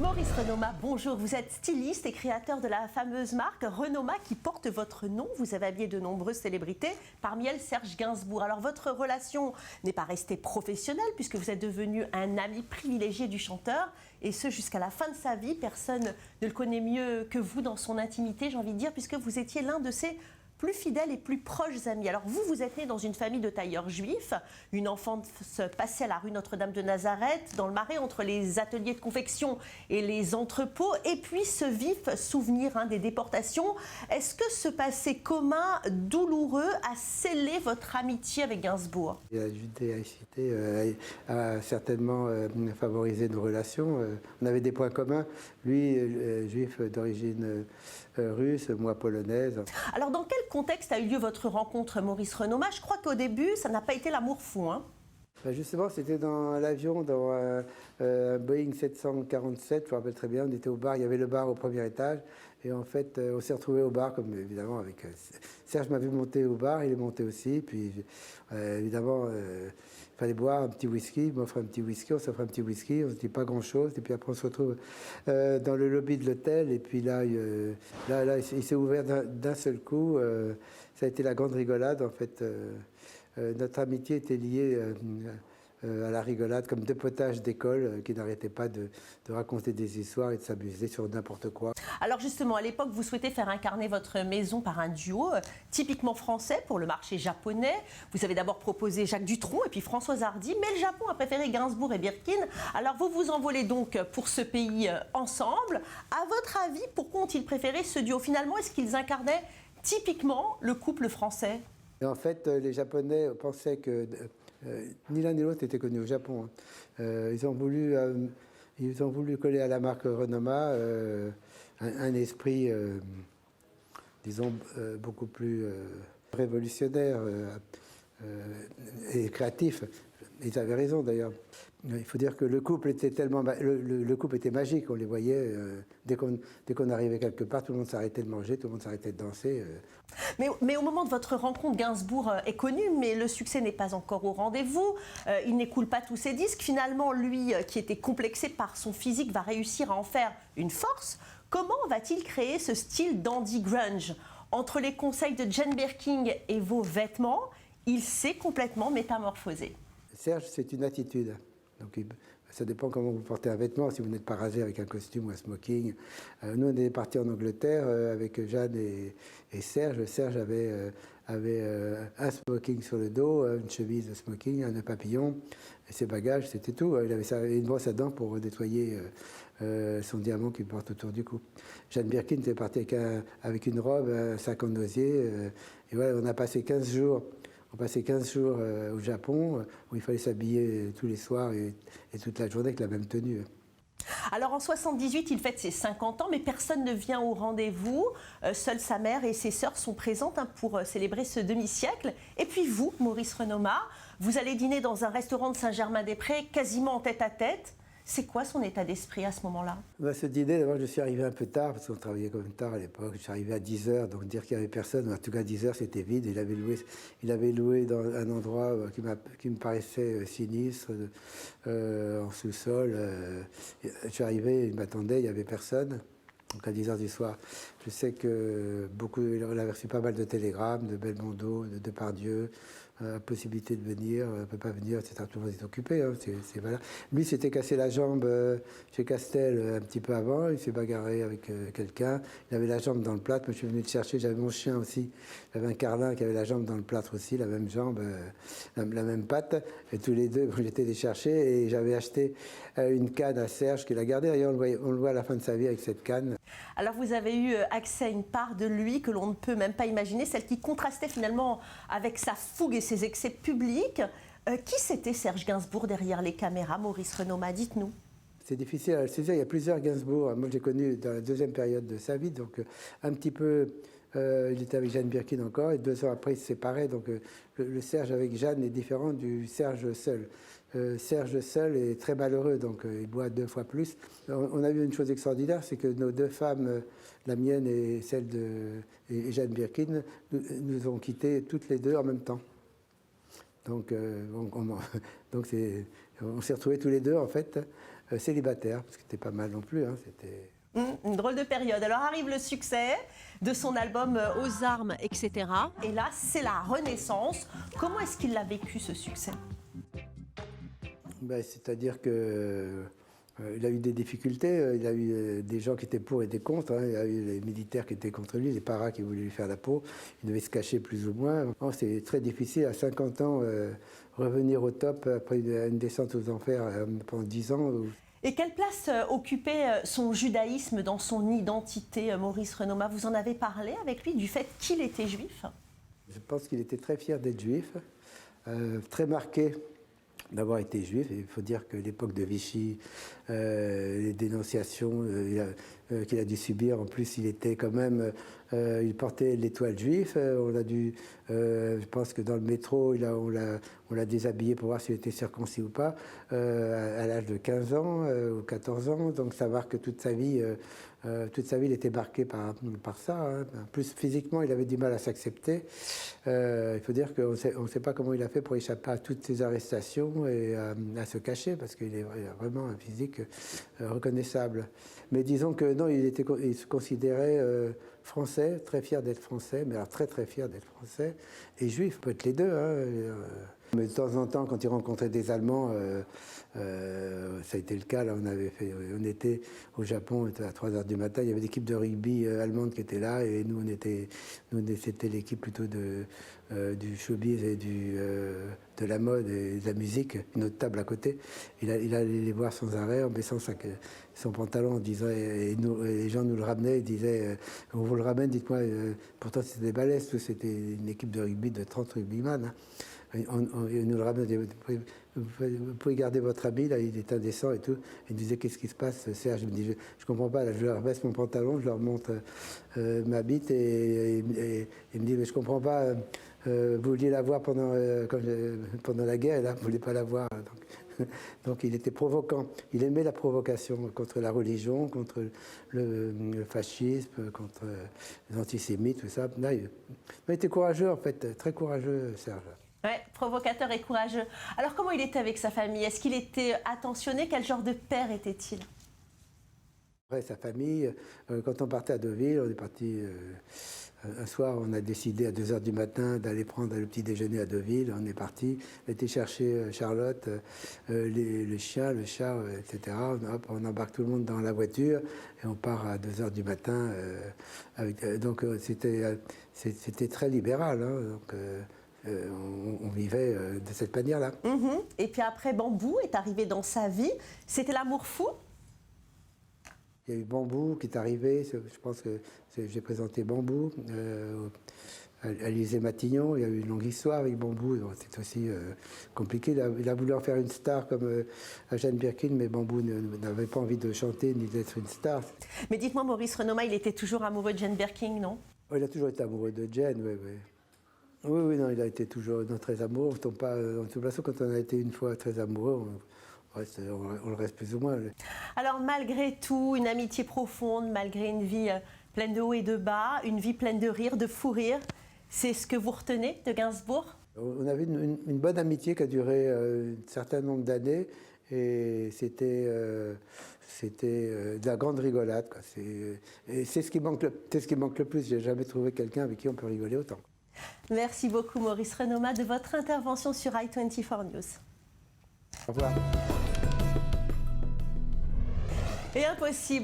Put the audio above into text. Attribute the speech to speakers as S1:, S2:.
S1: Maurice Renoma, bonjour. Vous êtes styliste et créateur de la fameuse marque Renoma qui porte votre nom. Vous avez habillé de nombreuses célébrités, parmi elles Serge Gainsbourg. Alors votre relation n'est pas restée professionnelle puisque vous êtes devenu un ami privilégié du chanteur et ce jusqu'à la fin de sa vie. Personne ne le connaît mieux que vous dans son intimité, j'ai envie de dire, puisque vous étiez l'un de ses plus fidèles et plus proches amis. Alors vous êtes né dans une famille de tailleurs juifs, une enfance passée à la rue Notre-Dame de Nazareth, dans le Marais, entre les ateliers de confection et les entrepôts, et puis ce vif souvenir des déportations. Est-ce que ce passé commun douloureux a scellé votre amitié avec Gainsbourg?
S2: La judéicité a certainement favorisé nos relations. On avait des points communs, lui juif d'origine russe, moi polonaise.
S1: Alors dans quel contexte a eu lieu votre rencontre, Maurice Renoma? Je crois qu'au début, ça n'a pas été l'amour fou.
S2: Justement, c'était dans l'avion, dans un Boeing 747, je me rappelle très bien, on était au bar, il y avait le bar au premier étage, et en fait, on s'est retrouvés au bar, comme évidemment, avec Serge m'a vu monter au bar, il est monté aussi, puis évidemment, il fallait boire un petit whisky, il m'offre un petit whisky, on s'offre un petit whisky, on se dit pas grand-chose, et puis après on se retrouve dans le lobby de l'hôtel, et puis là, il s'est ouvert d'un seul coup, ça a été la grande rigolade, en fait. Notre amitié était liée à la rigolade, comme deux potages d'école qui n'arrêtaient pas de raconter des histoires et de s'amuser sur n'importe quoi.
S1: Alors justement, à l'époque, vous souhaitez faire incarner votre maison par un duo typiquement français pour le marché japonais. Vous avez d'abord proposé Jacques Dutronc et puis Françoise Hardy, mais le Japon a préféré Gainsbourg et Birkin. Alors vous vous envolez donc pour ce pays ensemble. À votre avis, pourquoi ont-ils préféré ce duo? Finalement, est-ce qu'ils incarnaient typiquement le couple français?
S2: Et en fait, les Japonais pensaient que ni l'un ni l'autre était connu au Japon. Ils ont voulu coller à la marque Renoma un esprit, disons, beaucoup plus révolutionnaire et créatif. Ils avaient raison d'ailleurs. Il faut dire que le couple était tellement, le couple était magique. On les voyait dès qu'on arrivait quelque part, tout le monde s'arrêtait de manger, tout le monde s'arrêtait de danser.
S1: Mais au moment de votre rencontre, Gainsbourg est connu, mais le succès n'est pas encore au rendez-vous. Il n'écoule pas tous ses disques. Finalement, lui, qui était complexé par son physique, va réussir à en faire une force. Comment va-t-il créer ce style dandy grunge? Entre les conseils de Jane Birkin et vos vêtements, il s'est complètement métamorphosé.
S2: Serge, c'est une attitude. Donc, ça dépend comment vous portez un vêtement, si vous n'êtes pas rasé avec un costume ou un smoking. Nous, on est partis en Angleterre avec Jeanne et Serge. Serge avait un smoking sur le dos, une chemise de smoking, un nœud papillon, et ses bagages, c'était tout. Il avait une brosse à dents pour nettoyer son diamant qu'il porte autour du cou. Jeanne Birkin était partie avec une robe, un sac en osier. Et voilà, on a passé 15 jours. On passait 15 jours au Japon, où il fallait s'habiller tous les soirs et toute la journée avec la même tenue.
S1: Alors en 78, il fête ses 50 ans, mais personne ne vient au rendez-vous. Seule sa mère et ses sœurs sont présentes pour célébrer ce demi-siècle. Et puis vous, Maurice Renoma, vous allez dîner dans un restaurant de Saint-Germain-des-Prés, quasiment en tête-à-tête. C'est quoi son état d'esprit à ce moment-là?
S2: Ce dîner, d'abord, je suis arrivé un peu tard, parce qu'on travaillait quand même tard à l'époque. Je suis arrivé à 10h, donc dire qu'il n'y avait personne, en tout cas 10h c'était vide. Il avait loué dans un endroit qui me paraissait sinistre, en sous-sol. Je suis arrivé, il m'attendait, il n'y avait personne. Donc à 10h du soir, je sais que il avait reçu pas mal de télégrammes, de Belmondo, de Depardieu, possibilité de venir, ne peut pas venir, etc. Tout le monde est occupé. Voilà. Lui s'était cassé la jambe chez Castel un petit peu avant, il s'est bagarré avec quelqu'un, il avait la jambe dans le plâtre, moi je suis venu le chercher, j'avais mon chien aussi, j'avais un carlin qui avait la jambe dans le plâtre aussi, la même jambe, la même patte, et tous les deux, j'étais les chercher, et j'avais acheté une canne à Serge qui l'a gardée, d'ailleurs on le voit à la fin de sa vie avec cette canne.
S1: Alors vous avez eu accès à une part de lui que l'on ne peut même pas imaginer, celle qui contrastait finalement avec sa fougue et ses excès publics. Qui c'était Serge Gainsbourg derrière les caméras, Maurice Renoma? Dites-nous.
S2: C'est difficile à le saisir, il y a plusieurs Gainsbourg. Moi j'ai connu dans la deuxième période de sa vie, donc un petit peu, il était avec Jeanne Birkin encore, et 2 ans après il se séparait, donc le Serge avec Jeanne est différent du Serge seul. Serge seul est très malheureux, donc il boit 2 fois plus. On a vu une chose extraordinaire, c'est que nos 2 femmes, la mienne et celle de Jeanne Birkin, nous ont quittés toutes les 2 en même temps. Donc on s'est retrouvés tous les 2 en fait. célibataire, parce que c'était pas mal non plus. Hein, c'était...
S1: Une drôle de période. Alors arrive le succès de son album Aux armes, etc. Et là, c'est la renaissance. Comment est-ce qu'il a vécu ce succès?
S2: Ben, c'est-à-dire que il a eu des difficultés, il a eu des gens qui étaient pour et des contre, hein. Il a eu les militaires qui étaient contre lui, les paras qui voulaient lui faire la peau, il devait se cacher plus ou moins. Oh, c'est très difficile, à 50 ans, revenir au top après une descente aux enfers pendant 10 ans.
S1: Et quelle place occupait son judaïsme dans son identité, Maurice Renoma? Vous en avez parlé avec lui, du fait qu'il était juif?
S2: Je pense qu'il était très fier d'être juif, très marqué d'avoir été juif. Il faut dire que l'époque de Vichy, les dénonciations qu'il a dû subir, en plus il était quand même, il portait l'étoile juive. On a dû, je pense que dans le métro, on l'a déshabillé pour voir s'il était circoncis ou pas, à l'âge de 15 ans ou 14 ans. Donc ça marque toute sa vie. Toute sa vie, il était marqué par ça. Hein. En plus, physiquement, il avait du mal à s'accepter. Il faut dire qu'on ne sait pas comment il a fait pour échapper à toutes ces arrestations et à se cacher, parce qu'il a vraiment un physique reconnaissable. Mais disons que non, il se considérait français, très fier d'être français, mais alors très très fier d'être français, et juif, peut être les deux. Hein. Mais de temps en temps, quand il rencontrait des Allemands, ça a été le cas. Là, on était au Japon, on était à 3h du matin. Il y avait l'équipe de rugby allemande qui était là, et nous, c'était l'équipe plutôt du showbiz et de la mode et de la musique. Une autre table à côté. Il allait les voir sans arrêt en baissant son pantalon en disant, et les gens nous le ramenaient, ils disaient, on vous le ramène, dites-moi. Pourtant, c'était des balèzes, c'était une équipe de rugby de 30 rugbyman. Hein. On nous le ramène, vous pouvez garder votre habit, là, il est indécent et tout. Il me disait, qu'est-ce qui se passe, Serge? Je me dis, je comprends pas, là, je leur baisse mon pantalon, je leur montre ma bite, et il me dit, mais je comprends pas, vous vouliez la voir pendant la guerre, et là, vous ne voulez pas la voir. Donc il était provoquant, il aimait la provocation contre la religion, contre le fascisme, contre les antisémites, tout ça. Là, il était courageux, en fait, très courageux, Serge.
S1: Ouais, provocateur et courageux. Alors comment il était avec sa famille? Est-ce qu'il était attentionné? Quel genre de père était-il?
S2: Après, sa famille, quand on partait à Deauville, on est parti... un soir, on a décidé à 2h du matin d'aller prendre le petit déjeuner à Deauville. On est parti, on était chercher Charlotte, le chien, le chat, etc. On embarque tout le monde dans la voiture et on part à 2h du matin. Donc c'était très libéral. Hein, donc, on vivait de cette manière-là.
S1: Et puis après, Bambou est arrivé dans sa vie. C'était l'amour fou?
S2: Il y a eu Bambou qui est arrivé, je pense que j'ai présenté Bambou à l'Élysée Matignon. Il y a eu une longue histoire avec Bambou, c'est aussi compliqué. Il a voulu en faire une star comme à Jane Birkin, mais Bambou n'avait pas envie de chanter ni d'être une star.
S1: Mais dites-moi, Maurice Renoma, il était toujours amoureux de Jane Birkin, non?
S2: Oh, il a toujours été amoureux de Jane, oui. Oui, non, il a été toujours très amoureux. De toute façon, quand on a été une fois très amoureux, on le reste plus ou moins.
S1: Alors malgré tout, une amitié profonde, malgré une vie pleine de hauts et de bas, une vie pleine de rire, de fou rire, c'est ce que vous retenez de Gainsbourg? On
S2: avait une bonne amitié qui a duré un certain nombre d'années, et c'était de la grande rigolade, quoi. C'est ce qui manque le plus. J'ai jamais trouvé quelqu'un avec qui on peut rigoler autant.
S1: Merci beaucoup Maurice Renoma de votre intervention sur i24 News.
S2: Au revoir.
S1: Et impossible